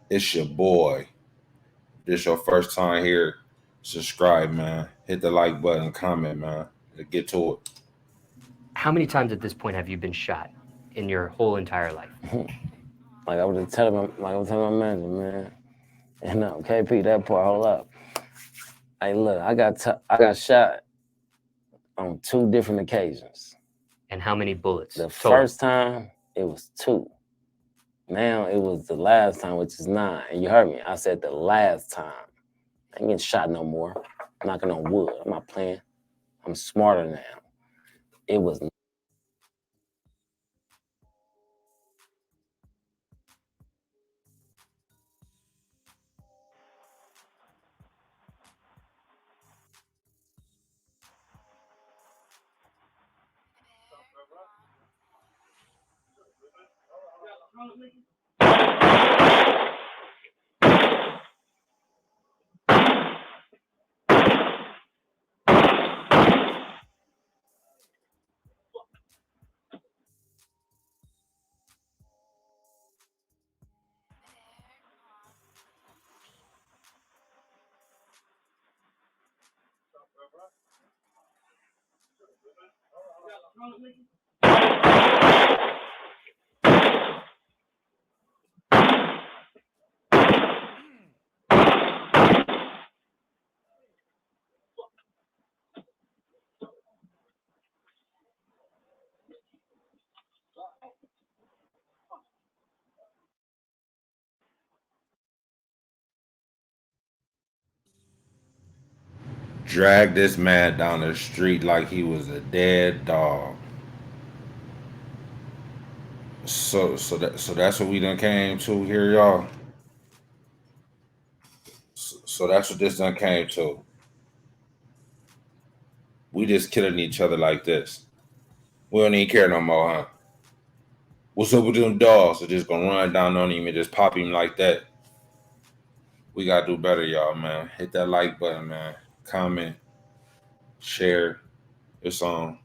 It's your boy. This your first time here. Subscribe, man. Hit the like button, comment, man. Let's get to it. How many times at this point have you been shot in your whole entire life? Like I was telling my manager, man. And KP, that part, hold up. Hey, look, I got shot on 2 different occasions. And how many bullets The total? first time it was 2. Now it was the last time, which is 9. And you heard me. I said the last time. I ain't getting shot no more. I'm knocking on wood. I'm not playing. I'm smarter now. It was Drag this man down the street like he was a dead dog. So that's what we done came to here, y'all. So that's what this done came to. We just killing each other like this. We don't even care no more, huh? What's up with them dogs? They're just gonna run down on him and just pop him like that. We gotta do better, y'all, man. Hit that like button, man. Comment, share. It's on.